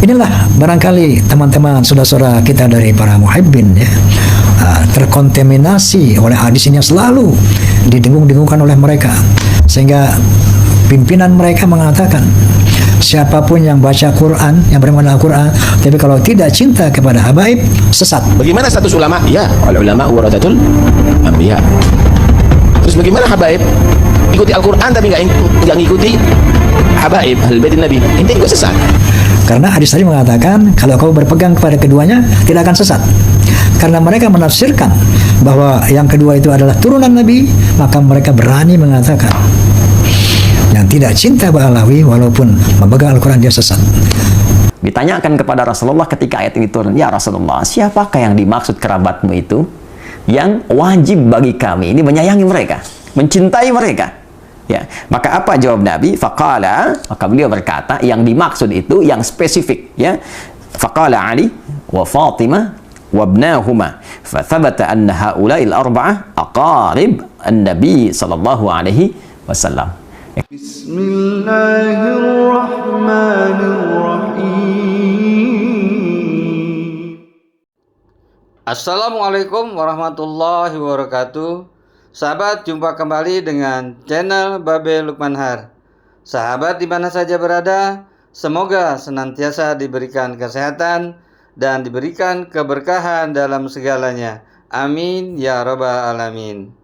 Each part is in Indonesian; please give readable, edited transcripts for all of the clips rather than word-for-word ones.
Inilah barangkali teman-teman saudara-saudara kita dari para muhibbin ya, terkontaminasi oleh hadis ini yang selalu didengung-dengungkan oleh mereka, sehingga pimpinan mereka mengatakan siapapun yang baca Quran, yang beramal Quran, tapi kalau tidak cinta kepada habaib, sesat. Bagaimana status ulama? Ya, ulama warathatul anbiya. Terus bagaimana habaib? Ikuti Al-Quran tapi nggak ngikuti habaib, ahlul bait Nabi. Ini juga sesat. Karena hadis tadi mengatakan kalau kau berpegang kepada keduanya tidak akan sesat. Karena mereka menafsirkan bahwa yang kedua itu adalah turunan Nabi, maka mereka berani mengatakan yang tidak cinta Ba'alawi walaupun memegang Al-Quran dia sesat. Ditanyakan kepada Rasulullah ketika ayat ini turun, ya Rasulullah, siapakah yang dimaksud kerabatmu itu yang wajib bagi kami ini menyayangi mereka, mencintai mereka? Ya, maka apa jawab Nabi? Faqala, maka beliau berkata yang dimaksud itu yang spesifik, ya. Faqala Ali wa Fatimah wa ibnahuma. Fa thabata anna haula'il arba'ah aqarib an-nabi sallallahu alaihi wasallam. Bismillahirrahmanirrahim. Assalamualaikum warahmatullahi wabarakatuh. Sahabat, jumpa kembali dengan channel Babe Lukman Har. Sahabat di mana saja berada, semoga senantiasa diberikan kesehatan dan diberikan keberkahan dalam segalanya. Amin ya rabbal alamin.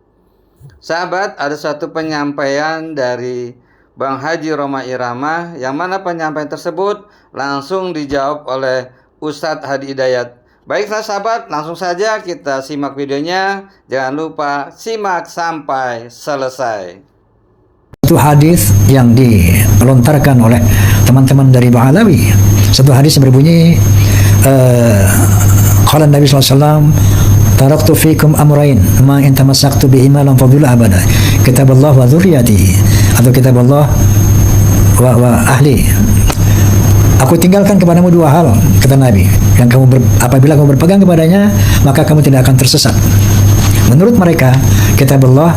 Sahabat, ada suatu penyampaian dari Bang Haji Roma Irama, yang mana penyampaian tersebut langsung dijawab oleh Ustadz Hadi Hidayat. Baiklah sahabat, langsung saja kita simak videonya. Jangan lupa simak sampai selesai. Satu hadis yang dilontarkan oleh teman-teman dari Ba'alawi. Satu hadis yang berbunyi, qala Nabi SAW, taraktu fikum amrain ma in tamassaktu bihima lam fadhulu abada, kitab Allah wa dzurriyyati, atau kitab Allah wa ahli. Aku tinggalkan kepadamu dua hal, kata Nabi, yang apabila kamu berpegang kepadanya, maka kamu tidak akan tersesat. Menurut mereka, kitab Allah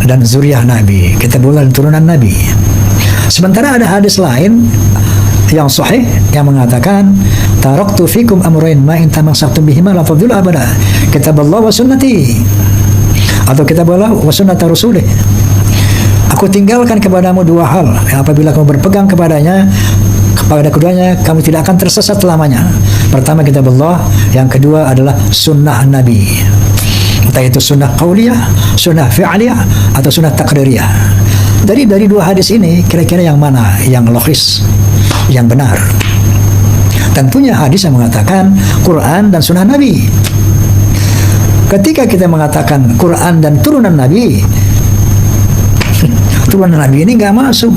dan zuriyah Nabi, kitab Allah dan turunan Nabi. Sementara ada hadis lain yang sahih yang mengatakan, taraktu fikum amrain ma in tamassaktum bihima lam fadhulu abada, kitab Allah wa sunnati, atau kitab Allah wa sunnata rasulih. Aku tinggalkan kepadamu dua hal, yang apabila kamu berpegang kepadanya, kepada keduanya kamu tidak akan tersesat selamanya. Pertama kitab Allah, yang kedua adalah sunnah Nabi, entah itu sunnah qauliyah, sunnah fi'liyah, atau sunnah takririyah. Dari dua hadis ini, kira-kira yang mana yang logis, yang benar? Tentunya hadis yang mengatakan Quran dan sunnah Nabi. Ketika kita mengatakan Quran dan turunan Nabi, turunan Nabi ini nggak masuk.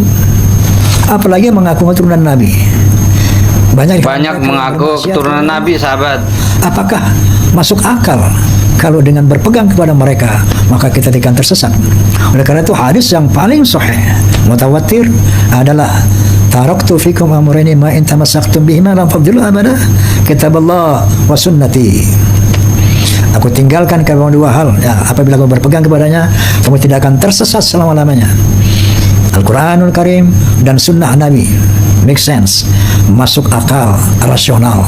Apalagi mengaku keturunan Nabi. Banyak mengaku keturunan Nabi, sahabat. Apakah masuk akal kalau dengan berpegang kepada mereka maka kita tidak akan tersesat? Oleh karena itu hadis yang paling sahih mutawatir adalah taraktu fikum amrayni ma in tamassaktum bihima lam fadhulu abada, kitab Allah wa sunnati. Aku tinggalkan kamu dua hal, ya, apabila kamu berpegang kepadanya kamu tidak akan tersesat selama-lamanya. Al-Quranul Karim dan sunnah Nabi. Make sense, masuk akal, rasional.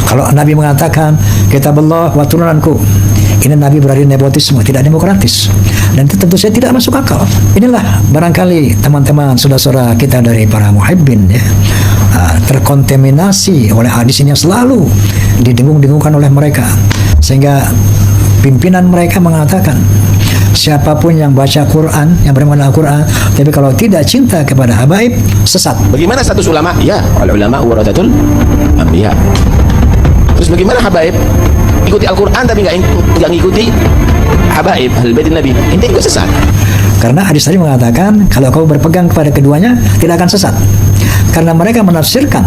Kalau Nabi mengatakan kitab Allah wa turunanku, ini Nabi berarti nepotisme, tidak demokratis, dan itu tentu saja tidak masuk akal. Inilah barangkali teman-teman saudara-saudara kita dari para muhibbin ya, terkontaminasi oleh hadis ini yang selalu didengung-dengungkan oleh mereka, sehingga pimpinan mereka mengatakan siapapun yang baca Quran, yang beramal Al-Quran, tapi kalau tidak cinta kepada habaib, sesat. Bagaimana status ulama? Ya, ulama warathatul anbiya. Terus bagaimana habaib? Ikuti Al-Quran tapi nggak ngikuti habaib, ahlul bait Nabi. Ini juga sesat. Karena hadis tadi mengatakan kalau kau berpegang kepada keduanya tidak akan sesat. Karena mereka menafsirkan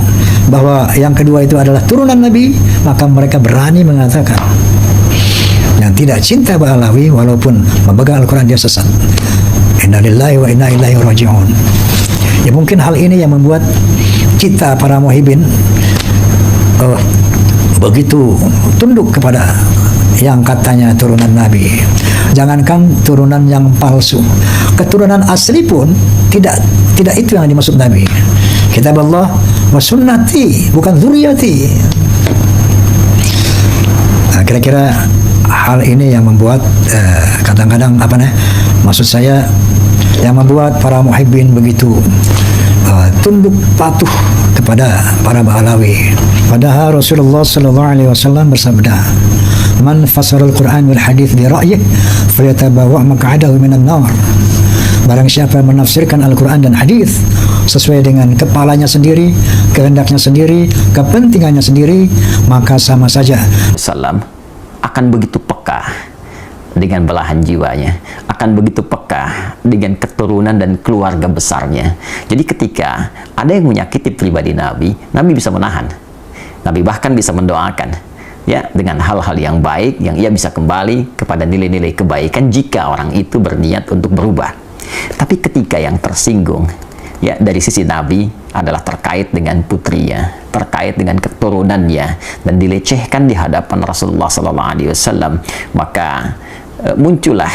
bahwa yang kedua itu adalah turunan Nabi, maka mereka berani mengatakan yang tidak cinta Ba'alawi walaupun memegang Al-Quran dia sesat. Inna lillahi wa inna ilaihi raji'un. Ya mungkin hal ini yang membuat kita para muhibbin begitu tunduk kepada yang katanya turunan Nabi. Jangankan turunan yang palsu, keturunan asli pun tidak itu yang dimaksud Nabi. Kitab Allah wa sunnati, bukan dzurriyyati. Nah, kira-kira hal ini yang membuat kadang-kadang maksud saya yang membuat para muhibbin begitu tunduk patuh kepada para Ba'alawi. Padahal Rasulullah sallallahu alaihi wasallam bersabda, "Man fasara al-Qur'an wal hadits bi ra'yihi falyatabawa' maq'adahu minan nar." Barang siapa yang menafsirkan Al-Quran dan hadis sesuai dengan kepalanya sendiri, kehendaknya sendiri, kepentingannya sendiri, maka sama saja Salam akan begitu peka dengan belahan jiwanya, akan begitu peka dengan keturunan dan keluarga besarnya. Jadi ketika ada yang menyakiti pribadi Nabi, Nabi bisa menahan. Nabi bahkan bisa mendoakan, ya, dengan hal-hal yang baik yang ia bisa kembali kepada nilai-nilai kebaikan jika orang itu berniat untuk berubah. Tapi ketika yang tersinggung, ya, dari sisi Nabi adalah terkait dengan putrinya, terkait dengan keturunannya, dan dilecehkan di hadapan Rasulullah SAW, maka muncullah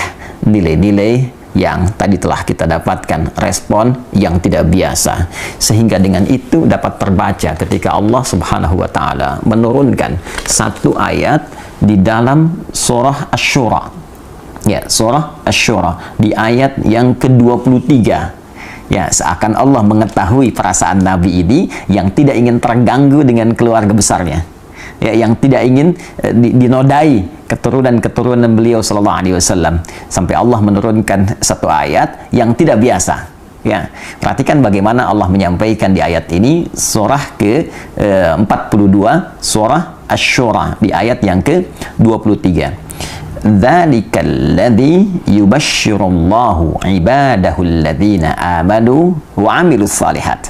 nilai-nilai yang tadi telah kita dapatkan, respon yang tidak biasa, sehingga dengan itu dapat terbaca ketika Allah Subhanahu wa Ta'ala menurunkan satu ayat di dalam surah Asy-Syura. Ya, surah Asy-Syura di ayat yang ke-23. Ya, seakan Allah mengetahui perasaan Nabi ini yang tidak ingin terganggu dengan keluarga besarnya. Ya, yang tidak ingin dinodai keturunan-keturunan beliau sallallahu alaihi wasallam, sampai Allah menurunkan satu ayat yang tidak biasa. Ya, perhatikan bagaimana Allah menyampaikan di ayat ini, surah ke-42, surah Asy-Syura di ayat yang ke-23. Dzalikal ladzi yubasysyirullahu ibadahu alladzina amanu wa 'amilus shalihat.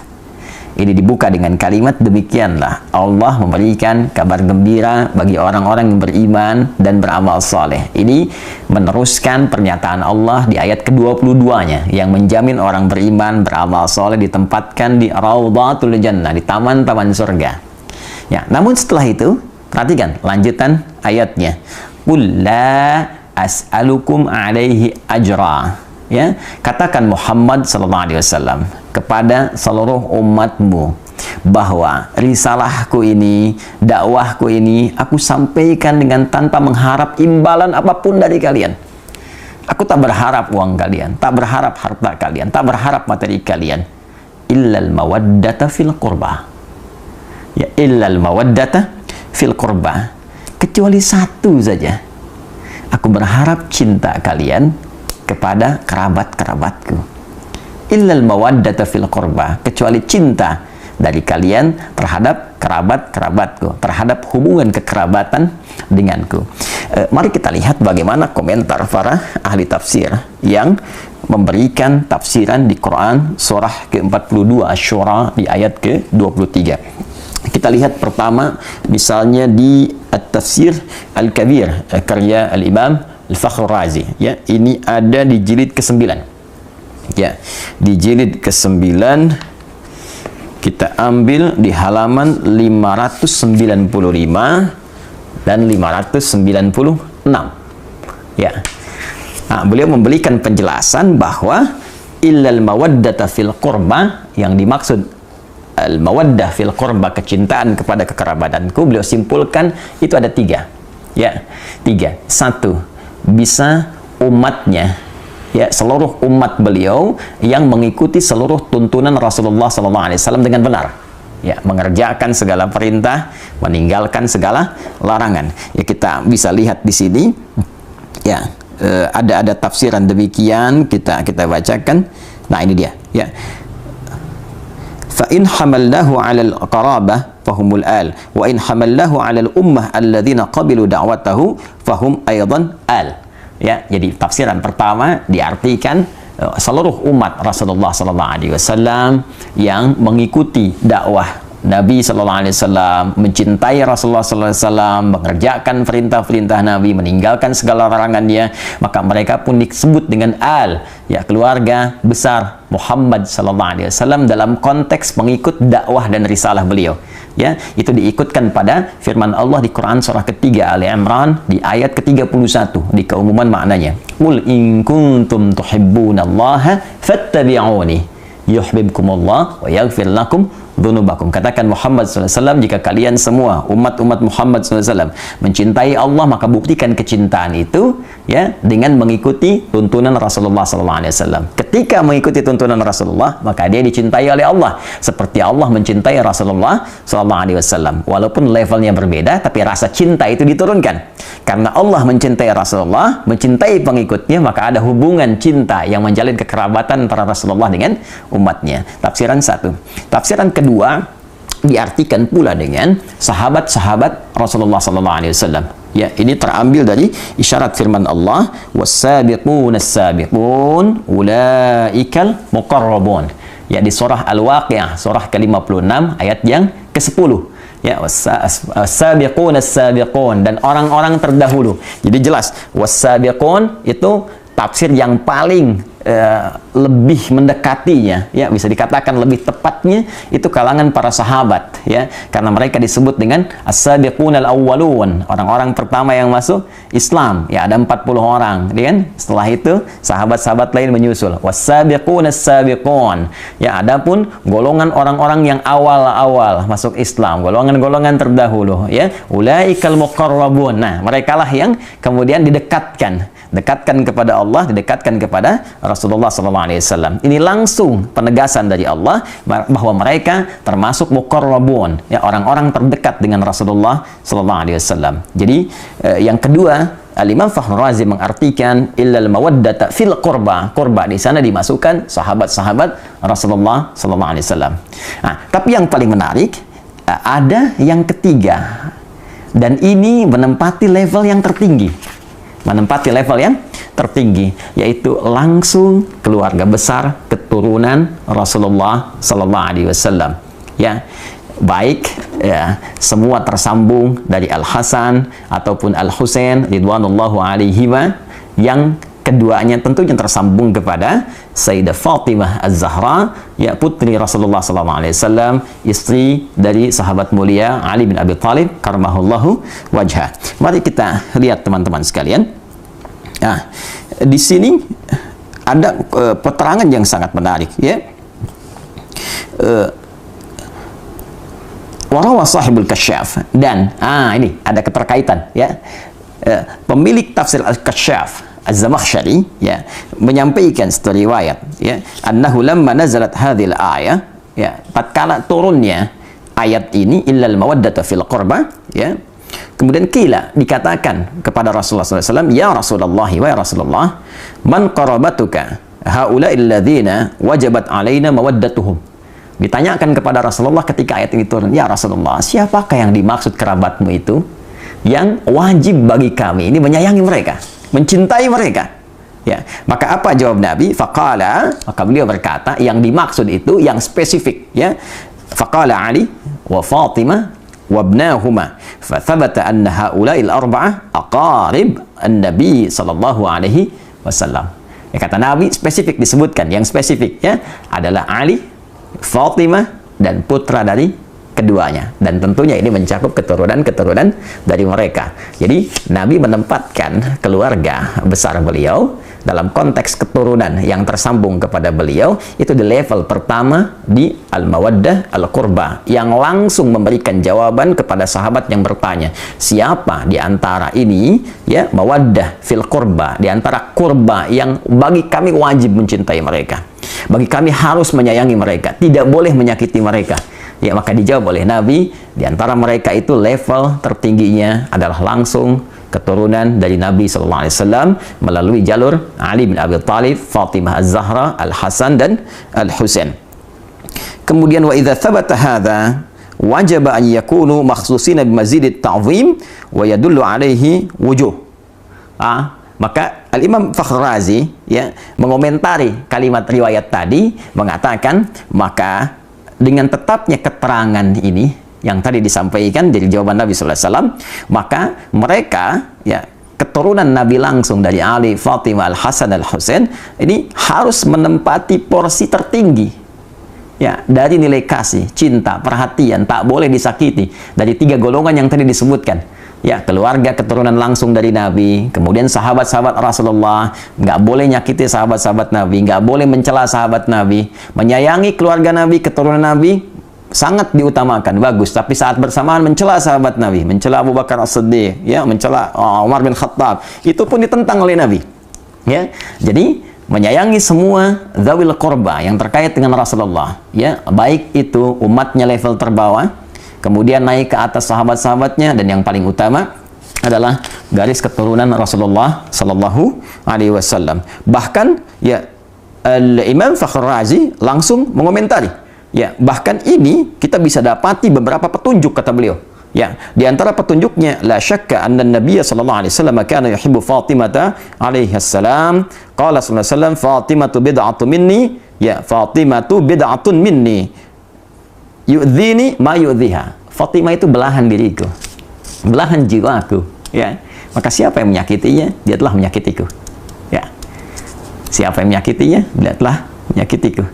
Ini dibuka dengan kalimat demikianlah Allah memberikan kabar gembira bagi orang-orang yang beriman dan beramal saleh. Ini meneruskan pernyataan Allah di ayat ke-22-nya yang menjamin orang beriman beramal saleh ditempatkan di Raudhatul Jannah, di taman-taman surga. Ya, namun setelah itu perhatikan lanjutan ayatnya. Qul la as'alukum alaihi ajra. Ya, katakan Muhammad sallallahu alaihi wasallam kepada seluruh umatmu bahwa risalahku ini, dakwahku ini aku sampaikan dengan tanpa mengharap imbalan apapun dari kalian. Aku tak berharap uang kalian, tak berharap harta kalian, tak berharap materi kalian. Illal mawaddata fil qurba. Ya, illal mawaddata fil qurba. Kecuali satu saja. Aku berharap cinta kalian kepada kerabat-kerabatku. Illal mawaddata fil qurba. Kecuali cinta dari kalian terhadap kerabat-kerabatku, terhadap hubungan kekerabatan denganku. Mari kita lihat bagaimana komentar para ahli tafsir yang memberikan tafsiran di Quran surah ke-42 Asy-Syura di ayat ke-23. Kita lihat pertama misalnya di At-Tafsir Al-Kabir karya Al-Imam Al-Fakhr Razi, ya. Ini ada di jilid ke-9. Ya, di jilid ke-9 kita ambil di halaman 595 dan 596. Ya. Nah, beliau memberikan penjelasan bahwa illal mawaddata fil qurba, yang dimaksud al-mawaddah fil qurba, kecintaan kepada kekerabatanku, beliau simpulkan itu ada 3. Ya, 3. 1, bisa umatnya, ya, seluruh umat beliau yang mengikuti seluruh tuntunan Rasulullah SAW dengan benar, ya, mengerjakan segala perintah, meninggalkan segala larangan. Ya, kita bisa lihat di sini, ya, ada tafsiran demikian, kita bacakan. Nah, ini dia, ya. Fa in hamalnahu 'alal qarabah fahumul al, wa in hamalnahu 'alal ummah alladzina qabilu da'watahu fahum aidan al. Ya, jadi tafsiran pertama diartikan seluruh umat Rasulullah SAW yang mengikuti dakwah Nabi SAW, mencintai Rasulullah SAW, mengerjakan perintah-perintah Nabi, meninggalkan segala larangannya, maka mereka pun disebut dengan al, ya, keluarga besar Muhammad SAW dalam konteks mengikut dakwah dan risalah beliau. Ya, itu diikutkan pada firman Allah di Quran surah ketiga Ali Imran di ayat ke-31 di keumuman maknanya. Qul in kuntum tuhibbunallaha fattabi'uni yuhibbukumullah wa yaghfir lakum dzunubakum. Katakan Muhammad SAW, jika kalian semua umat-umat Muhammad SAW mencintai Allah, maka buktikan kecintaan itu ya dengan mengikuti tuntunan Rasulullah SAW. Ketika mengikuti tuntunan Rasulullah, maka dia dicintai oleh Allah seperti Allah mencintai Rasulullah SAW. Walaupun levelnya berbeda, tapi rasa cinta itu diturunkan. Karena Allah mencintai Rasulullah, mencintai pengikutnya, maka ada hubungan cinta yang menjalin kekerabatan antara Rasulullah dengan umatnya. Tafsiran satu. Tafsiran kedua diartikan pula dengan sahabat-sahabat Rasulullah SAW. Ya, ini terambil dari isyarat firman Allah, was-sabiqun as-sabiqun ulaikal muqarrabun. Ya, di surah Al-Waqiah, surah ke-56 ayat yang ke-10. Ya, was-sabiqun as-sabiqun, dan orang-orang terdahulu. Jadi jelas, was-sabiqun itu tafsir yang paling lebih mendekatinya, ya bisa dikatakan lebih tepatnya itu kalangan para sahabat, ya, karena mereka disebut dengan as-sabiqunal awwalun, orang-orang pertama yang masuk Islam, ya, ada 40 orang, kan? Setelah itu sahabat-sahabat lain menyusul, was-sabiqunas sabiqun, ya, adapun golongan orang-orang yang awal-awal masuk Islam, golongan-golongan terdahulu, ya, ulaikal muqarrabun. Nah, merekalah yang kemudian didekatkan kepada Allah, didekatkan kepada Rasulullah SAW. Ini langsung penegasan dari Allah bahwa mereka termasuk muqarrabun, ya, orang-orang terdekat dengan Rasulullah SAW. Jadi yang kedua, Al-Imam Fakhrul Razi mengartikan illal mawaddata fil qurba. Qurba di sana dimasukkan sahabat-sahabat Rasulullah SAW. Nah, tapi yang paling menarik ada yang ketiga, dan ini menempati level yang tertinggi. Yaitu langsung keluarga besar keturunan Rasulullah SAW. Ya, baik ya, semua tersambung dari Al-Hasan ataupun Al-Husain ridwanullahu alaihima, yang keduanya tentunya tersambung kepada Sayyidah Fatimah Az-Zahra, ya, putri Rasulullah SAW, istri dari sahabat mulia Ali bin Abi Thalib karamahullahu wajhah. Mari kita lihat teman-teman sekalian. Nah, di sini ada peterangan yang sangat menarik, ya. Warawa sahibul kasyaf, dan ini ada keterkaitan, ya. Pemilik tafsir al-Kasyaf Az-Zamakhsyari, ya, menyampaikan satu riwayat, ya, annahu lamma nazalat hadhil ayah, ya, tatkala turunnya ayat ini illal mawaddata fil qurba, ya, kemudian dikatakan kepada Rasulullah SAW, ya Rasulullah, wa ya Rasulullah, man qarabatuka haula'il ladzina wajabat alaina mawaddatuhum. Ditanyakan kepada Rasulullah ketika ayat ini turun, ya Rasulullah, siapakah yang dimaksud kerabatmu itu yang wajib bagi kami ini menyayangi mereka, mencintai mereka? Ya, maka apa jawab Nabi? Faqala, maka beliau berkata, yang dimaksud itu yang spesifik, ya. Faqala Ali wa Fatimah wabnahuma fathabata anna haula'il arba'ah aqarib an-nabi sallallahu alaihi wasallam. Ya, kata Nabi spesifik disebutkan, yang spesifik, ya, adalah Ali, Fatimah, dan putra dari keduanya, dan tentunya ini mencakup keturunan-keturunan dari mereka. Jadi Nabi menempatkan keluarga besar beliau dalam konteks keturunan yang tersambung kepada beliau itu di level pertama di al-mawaddah al-qurba, yang langsung memberikan jawaban kepada sahabat yang bertanya, siapa di antara ini, ya, mawaddah fil qurba, di antara kurba yang bagi kami wajib mencintai mereka, bagi kami harus menyayangi mereka, tidak boleh menyakiti mereka. Ya, maka dijawab oleh Nabi, di antara mereka itu level tertingginya adalah langsung keturunan dari Nabi SAW melalui jalur Ali bin Abi Thalib, Fatimah Az-Zahra, Al-Hasan, dan Al-Husain. Kemudian wa idza thabata hadza wajaba an yakunu makhsusina bimazidit ta'zim wa yadullu alaihi wujuh. Maka Al-Imam Fakhrul Razi, ya, mengomentari kalimat riwayat tadi, mengatakan maka dengan tetapnya keterangan ini yang tadi disampaikan dari jawaban Nabi SAW, maka mereka, ya, keturunan Nabi langsung dari Ali, Fatimah, Al-Hasan, Al-Husain ini harus menempati porsi tertinggi, ya, dari nilai kasih, cinta, perhatian, tak boleh disakiti dari 3 golongan yang tadi disebutkan. Ya, keluarga keturunan langsung dari Nabi, kemudian sahabat-sahabat Rasulullah, nggak boleh nyakiti sahabat-sahabat Nabi, nggak boleh mencela sahabat Nabi, menyayangi keluarga Nabi, keturunan Nabi, sangat diutamakan, bagus, tapi saat bersamaan mencela sahabat Nabi, mencela Abu Bakar As-Siddiq, ya, mencela Umar bin Khattab, itu pun ditentang oleh Nabi. Ya, jadi menyayangi semua dzawil qurba yang terkait dengan Rasulullah, ya, baik itu umatnya level terbawah, kemudian naik ke atas sahabat-sahabatnya, dan yang paling utama adalah garis keturunan Rasulullah Sallallahu Alaihi Wasallam. Bahkan, ya, Imam Fakhr Razi langsung mengomentari, ya, bahkan ini kita bisa dapati beberapa petunjuk, kata beliau. Ya, di antara petunjuknya, la syakka anna Nabiy sallallahu alaihi wasallam kana yuhibbu Fatimah alaihi salam. Qala sallallahu alaihi wasallam, Fatimatu bid'atun minni, ya, Fatimatu bid'atun minni. Yu'dhini ma yu'dhiha. Fatimah itu belahan diriku, belahan jiwaku, ya. Maka siapa yang menyakitinya, dia telah menyakitiku. Ya. Siapa yang menyakitinya, dia telah menyakitiku.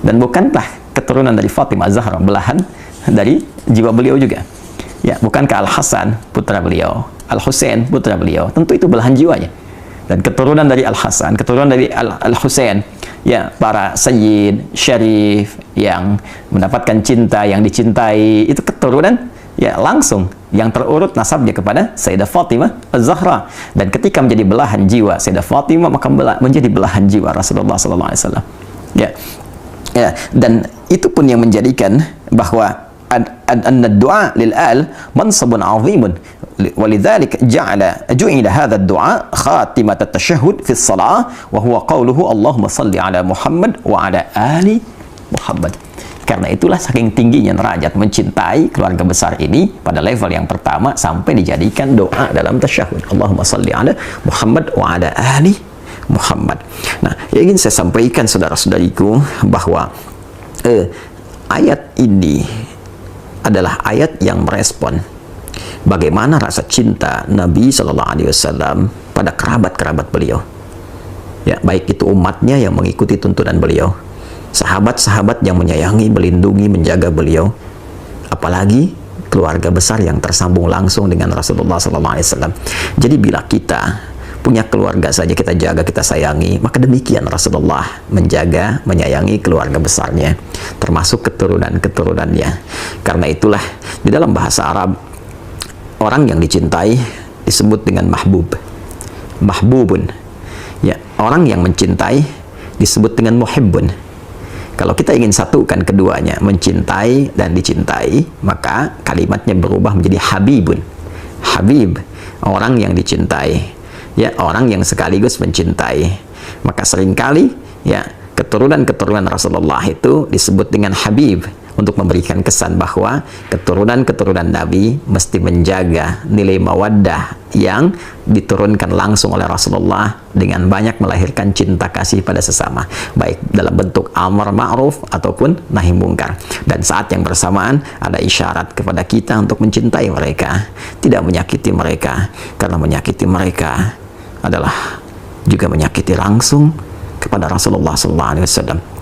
Dan bukankah keturunan dari Fatimah Zahra belahan dari jiwa beliau juga? Ya, bukankah Al-Hasan putra beliau, Al-Husain putra beliau, tentu itu belahan jiwanya. Dan keturunan dari Al-Hasan, keturunan dari Al-Husain, ya, para sayyid, syarif yang mendapatkan cinta, yang dicintai, itu keturunan, ya, langsung yang terurut nasabnya kepada Sayyidah Fatimah Az-Zahra. Dan ketika menjadi belahan jiwa Sayyidah Fatimah, maka menjadi belahan jiwa Rasulullah sallallahu alaihi wasallam. Ya. Ya, dan itu pun yang menjadikan bahwa أن الدعاء للآل منصب عظيم ولذلك جعل هذا الدعاء خاتمة التشهد في الصلاة وهو قوله اللهم صل على محمد وعلى آل محمد. Karena itulah saking tingginya derajat mencintai keluarga besar ini pada level yang pertama sampai dijadikan doa dalam tasyahud. Allahumma salli ala Muhammad wa ala ali Muhammad. Nah, yang ingin saya sampaikan saudara-saudariku bahwa ayat ini adalah ayat yang merespon bagaimana rasa cinta Nabi Shallallahu Alaihi Wasallam pada kerabat-kerabat beliau, ya, baik itu umatnya yang mengikuti tuntunan beliau, sahabat-sahabat yang menyayangi, melindungi, menjaga beliau, apalagi keluarga besar yang tersambung langsung dengan Rasulullah Shallallahu Alaihi Wasallam. Jadi bila kita punya keluarga saja kita jaga, kita sayangi, maka demikian Rasulullah menjaga, menyayangi keluarga besarnya, termasuk keturunan-keturunannya. Karena itulah di dalam bahasa Arab, orang yang dicintai disebut dengan mahbub, mahbubun. Ya, orang yang mencintai disebut dengan muhibbun. Kalau kita ingin satukan keduanya, mencintai dan dicintai, maka kalimatnya berubah menjadi habibun. Habib, orang yang dicintai, ya, orang yang sekaligus mencintai. Maka seringkali, ya, keturunan-keturunan Rasulullah itu disebut dengan habib untuk memberikan kesan bahwa keturunan-keturunan Nabi mesti menjaga nilai mawaddah yang diturunkan langsung oleh Rasulullah dengan banyak melahirkan cinta kasih pada sesama, baik dalam bentuk amar ma'ruf ataupun nahi mungkar. Dan saat yang bersamaan ada isyarat kepada kita untuk mencintai mereka, tidak menyakiti mereka, karena menyakiti mereka adalah juga menyakiti langsung kepada Rasulullah SAW.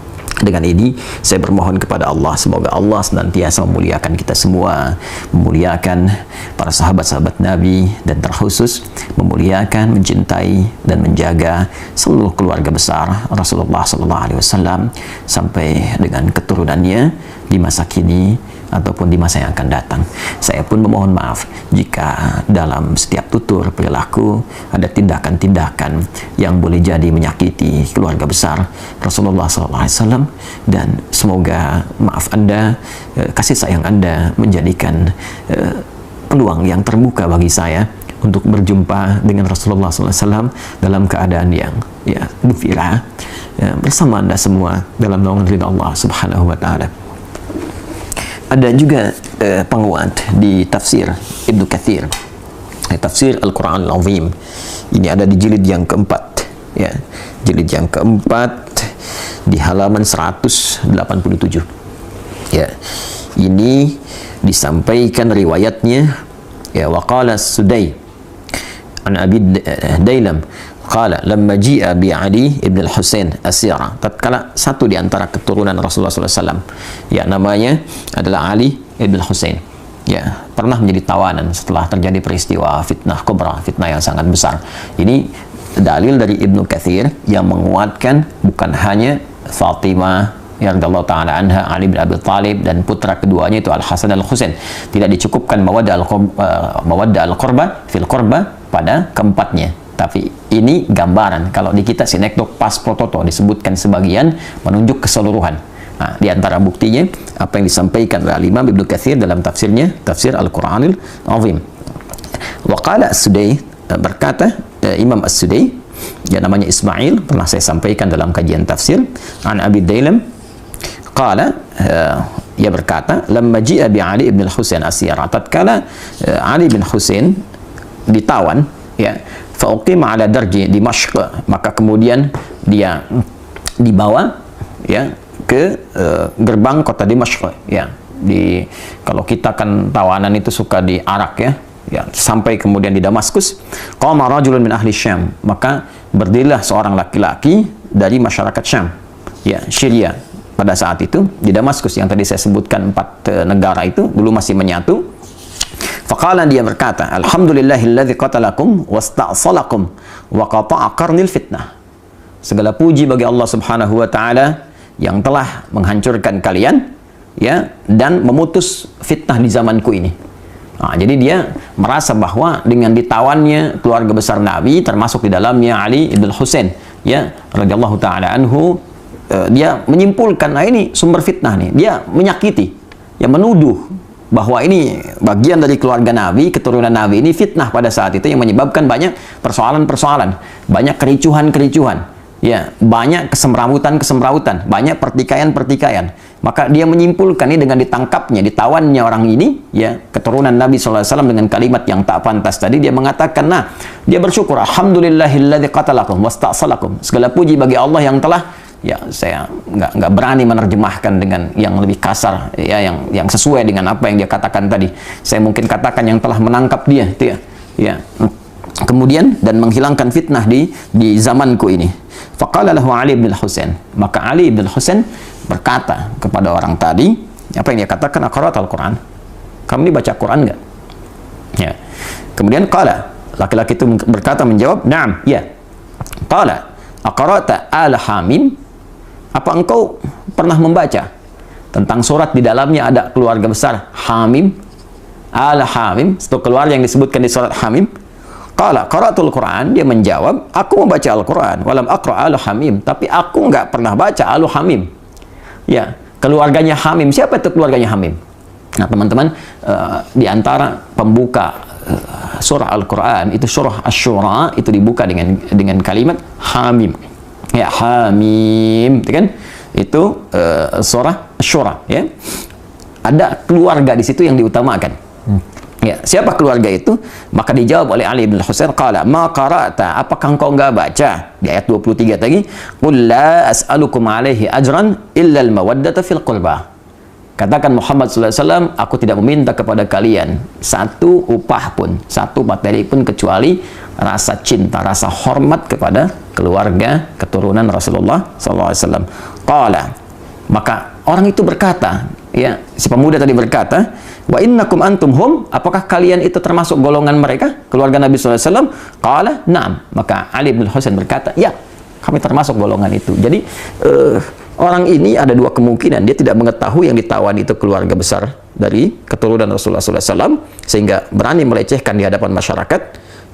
Dengan ini saya bermohon kepada Allah, semoga Allah senantiasa memuliakan kita semua, memuliakan para sahabat-sahabat Nabi, dan terkhusus memuliakan, mencintai dan menjaga seluruh keluarga besar Rasulullah SAW sampai dengan keturunannya di masa kini ataupun di masa yang akan datang. Saya pun memohon maaf jika dalam setiap tutur perilaku ada tindakan-tindakan yang boleh jadi menyakiti keluarga besar Rasulullah SAW, dan semoga maaf Anda, kasih sayang Anda menjadikan peluang yang terbuka bagi saya untuk berjumpa dengan Rasulullah SAW dalam keadaan yang, ya, gembira, ya, bersama Anda semua dalam naungan ridha Allah Subhanahu wa Ta'ala. Ada juga penguat di tafsir Ibnu Katsir, tafsir Al-Quran Al-Azim. Ini ada di jilid yang keempat, ya, jilid yang keempat di halaman 187. Ya, ini disampaikan riwayatnya, ya, waqala Sudai an Abi Dailam qala lamma ji'a bi Ali ibn al-Husain asyara, tatkala satu di antara keturunan Rasulullah SAW, ya, namanya adalah Ali ibn al-Husain, ya, pernah menjadi tawanan setelah terjadi peristiwa fitnah kubra, fitnah yang sangat besar. Ini dalil dari Ibnu Katsir yang menguatkan bukan hanya Fatimah ya radhiyallahu taala anha, Ali bin Abi Thalib, dan putra keduanya itu Al Hasan Al Husain. Tidak dicukupkan mawaddah al qurba fil qurba pada keempatnya. Tapi ini gambaran. Kalau di kita sinekdok pas prototo disebutkan sebagian, menunjuk keseluruhan. Nah, di antara buktinya apa yang disampaikan oleh Imam Ibnu Katsir dalam tafsirnya, tafsir Al-Qur'anil Azim. Wa qala As-Sudai, berkata Imam As-Sudai, yang namanya Ismail, pernah saya sampaikan dalam kajian tafsir, an Abi Dailam qala, ia berkata, lamma ji'a bi Ali ibn al-Husain asyara, tatkala Ali bin Husain ditawan, ya, fa uqima ala darji Dimashq, maka kemudian dia dibawa, ya, ke gerbang kota Dimashq, ya. Kalau kita kan tawanan itu suka diarak, ya, sampai kemudian di Damaskus. Qama rajulun min ahli Syam, maka berdirilah seorang laki-laki dari masyarakat Syam, ya, Syria. Pada saat itu di Damaskus yang tadi saya sebutkan 4 negara itu dulu masih menyatu. Faqala, dia berkata, alhamdulillahilladzi qatalakum wasta'salakum wa qata'a qarnil fitnah. Segala puji bagi Allah Subhanahu wa taala yang telah menghancurkan kalian, ya, dan memutus fitnah di zamanku ini. Nah, jadi dia merasa bahwa dengan ditawannya keluarga besar Nabi, termasuk di dalamnya Ali ibn Husain, ya, radhiyallahu taala anhu, dia menyimpulkan, nah ini sumber fitnah nih. Dia menyakiti, ya, menuduh bahwa ini bagian dari keluarga Nabi, keturunan Nabi ini fitnah pada saat itu yang menyebabkan banyak persoalan-persoalan, banyak kericuhan-kericuhan, ya, banyak kesemrawutan-kesemrawutan, banyak pertikaian-pertikaian. Maka dia menyimpulkan ini dengan ditangkapnya, ditawannya orang ini, ya, keturunan Nabi SAW, dengan kalimat yang tak pantas tadi. Dia mengatakan, nah, dia bersyukur, alhamdulillahilladzi qatalakum wasta'salakum. Segala puji bagi Allah yang telah, ya, saya nggak berani menerjemahkan dengan yang lebih kasar, ya, yang sesuai dengan apa yang dia katakan tadi. Saya mungkin katakan yang telah menangkap dia, itu, ya. Kemudian dan menghilangkan fitnah di zamanku ini. Faqala lahu Ali bin Husain, maka Ali bin Husain berkata kepada orang tadi, apa yang dia katakan, aqra'ta al-Quran? Kamu ini baca Quran nggak? Ya. Kemudian qala, laki-laki itu berkata, menjawab, na'am, ya. Qala, aqra'ta al-Hamim? Apa engkau pernah membaca tentang surat di dalamnya ada keluarga besar Hamim? Al-Hamim, satu keluarga yang disebutkan di surat Hamim. Qala qara'atul Quran, dia menjawab, aku membaca Al-Quran, walam aqra' al-Hamim, tapi aku nggak pernah baca al-Hamim. Ya, keluarganya Hamim. Siapa itu keluarganya Hamim? Nah, teman-teman, di antara pembuka surah Al-Quran itu surah Asy-Syura itu dibuka dengan kalimat Hamim. Ya, Hamim, itu kan? Itu surah Asy-Syura, ya. Ada keluarga di situ yang diutamakan. Ya, siapa keluarga itu? Maka dijawab oleh Ali bin Husain, qala ma qara'ta, apakah engkau enggak baca di ayat 23 tadi, qul la as'alukum alaihi ajran illa al-mawaddata fil qurba. Katakan Muhammad sallallahu alaihi wasallam, aku tidak meminta kepada kalian satu upah pun, satu materi pun, kecuali rasa cinta, rasa hormat kepada keluarga keturunan Rasulullah sallallahu alaihi wasallam. Qala, maka orang itu berkata, ya, si pemuda tadi berkata, wa innakum antum hum, apakah kalian itu termasuk golongan mereka, keluarga Nabi SAW? Qala na'am, maka Ali bin Husain berkata, ya, kami termasuk golongan itu. Jadi orang ini ada dua kemungkinan, dia tidak mengetahui yang ditawan itu keluarga besar dari keturunan Rasulullah SAW, sehingga berani melecehkan di hadapan masyarakat,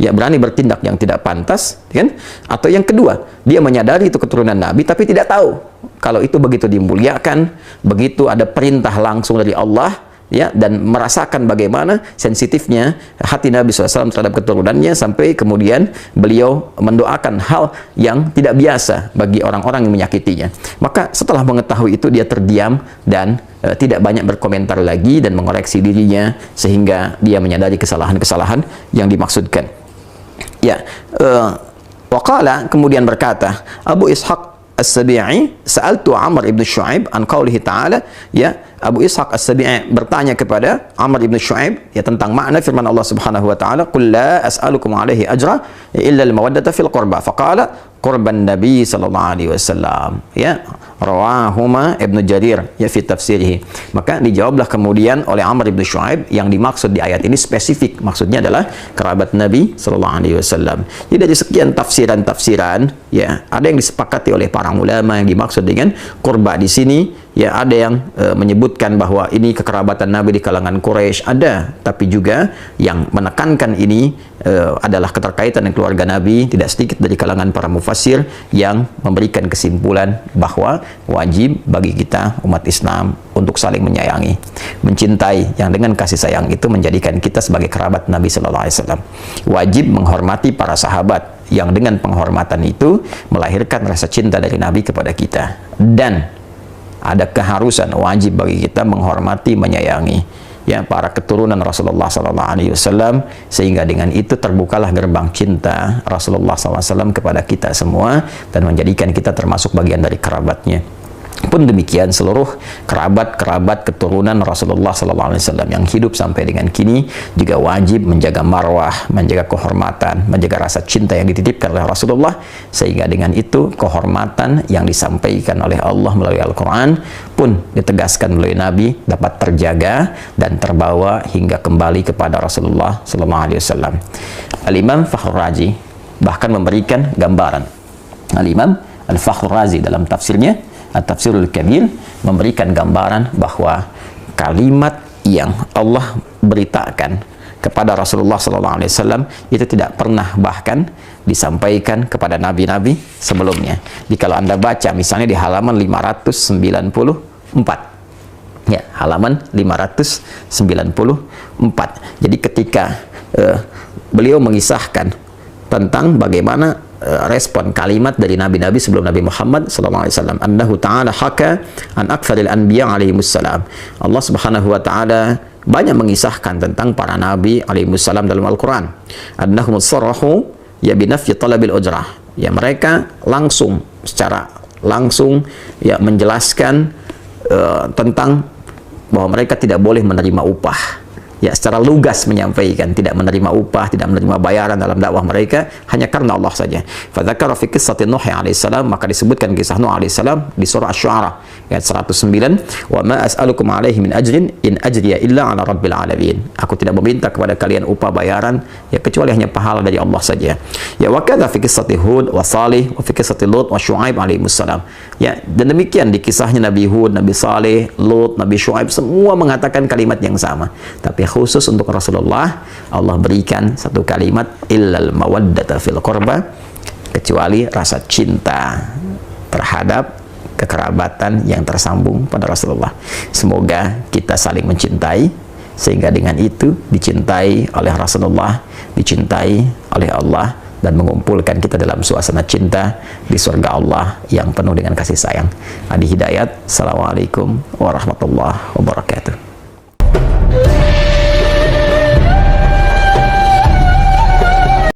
ya, berani bertindak yang tidak pantas, kan? Atau yang kedua, dia menyadari itu keturunan Nabi tapi tidak tahu kalau itu begitu dimuliakan, begitu ada perintah langsung dari Allah, ya, dan merasakan bagaimana sensitifnya hati Nabi SAW terhadap keturunannya, sampai kemudian beliau mendoakan hal yang tidak biasa bagi orang-orang yang menyakitinya. Maka setelah mengetahui itu, dia terdiam dan tidak banyak berkomentar lagi dan mengoreksi dirinya, sehingga dia menyadari kesalahan-kesalahan yang dimaksudkan. Ya, waqala, kemudian berkata Abu Ishaq As-Sabi'i, sa'altu Amr ibn Shu'aib an qaulihi ta'ala, ya, Abu Ishaq As-Sabi'i bertanya kepada Amr ibn Shu'aib ya tentang makna firman Allah Subhanahu wa taala, "Qul la as'alukum 'alaihi ajra illa al-mawaddata fil qurba." Faqala qurban Nabi sallallahu alaihi wasallam. Ya, rawahuma Ibnu Jarir ya fi tafsirih. Maka dijawablah kemudian oleh Amr ibn Shu'aib, yang dimaksud di ayat ini spesifik, maksudnya adalah kerabat Nabi sallallahu alaihi wasallam. Jadi dari sekian tafsiran ya, ada yang disepakati oleh para ulama yang dimaksud dengan kurba di sini. Ya, ada yang menyebutkan bahwa ini kekerabatan Nabi di kalangan Quraisy, ada, tapi juga yang menekankan ini adalah keterkaitan dengan keluarga Nabi. Tidak sedikit dari kalangan para mufassir yang memberikan kesimpulan bahwa wajib bagi kita umat Islam untuk saling menyayangi, mencintai, yang dengan kasih sayang itu menjadikan kita sebagai kerabat Nabi Sallallahu Alaihi Wasallam. Wajib menghormati para sahabat, yang dengan penghormatan itu melahirkan rasa cinta dari Nabi kepada kita. Dan ada keharusan wajib bagi kita menghormati, menyayangi ya para keturunan Rasulullah SAW, sehingga dengan itu terbukalah gerbang cinta Rasulullah SAW kepada kita semua dan menjadikan kita termasuk bagian dari kerabatnya. Pun demikian seluruh kerabat keturunan Rasulullah SAW yang hidup sampai dengan kini juga wajib menjaga marwah, menjaga kehormatan, menjaga rasa cinta yang dititipkan oleh Rasulullah, sehingga dengan itu kehormatan yang disampaikan oleh Allah melalui Al-Quran pun ditegaskan melalui Nabi dapat terjaga dan terbawa hingga kembali kepada Rasulullah SAW. Al-Imam Fakhrul Razi bahkan memberikan gambaran. Al-Imam Al-Fakhrul Razi dalam tafsirnya At-Tafsirul Kabir memberikan gambaran bahwa kalimat yang Allah beritakan kepada Rasulullah SAW itu tidak pernah bahkan disampaikan kepada nabi-nabi sebelumnya. Jadi kalau Anda baca misalnya di halaman 594, ya, halaman 594. Jadi ketika beliau mengisahkan tentang bagaimana respon kalimat dari nabi-nabi sebelum Nabi Muhammad SAW, annahu ta'ala haka an akfaril anbiya alaihimussalam. Allah Subhanahu wa ta'ala banyak mengisahkan tentang para nabi alaihimussalam dalam Al-Quran. Annahum sarrahu ya binafyi talabil ujrah. Ya, mereka secara langsung ya menjelaskan tentang bahwa mereka tidak boleh menerima upah. Ya, secara lugas menyampaikan tidak menerima upah, tidak menerima bayaran dalam dakwah mereka hanya karena Allah saja. Fadzakara fi qissati Nuh alaihissalam, maka disebutkan kisah Nuh alaihissalam di surah Asy-Syu'ara ayat 109, wa ma as'alukum alaihi min ajrin in ajriya illa ala rabbil alamin. Aku tidak meminta kepada kalian upah bayaran ya kecuali hanya pahala dari Allah saja. Ya, wa kadza fi qissati Hud wa Salih wa fi qissati Lut wa Syu'aib alaihissalam. Ya, dan demikian di kisahnya Nabi Hud, Nabi Saleh, Lut, Nabi Syu'aib, semua mengatakan kalimat yang sama. Tapi khusus untuk Rasulullah Allah berikan satu kalimat, illal mawaddata fil qurba, kecuali rasa cinta terhadap kekerabatan yang tersambung pada Rasulullah. Semoga kita saling mencintai sehingga dengan itu dicintai oleh Rasulullah, dicintai oleh Allah, dan mengumpulkan kita dalam suasana cinta di surga Allah yang penuh dengan kasih sayang. Adi Hidayat. Assalamualaikum warahmatullahi wabarakatuh.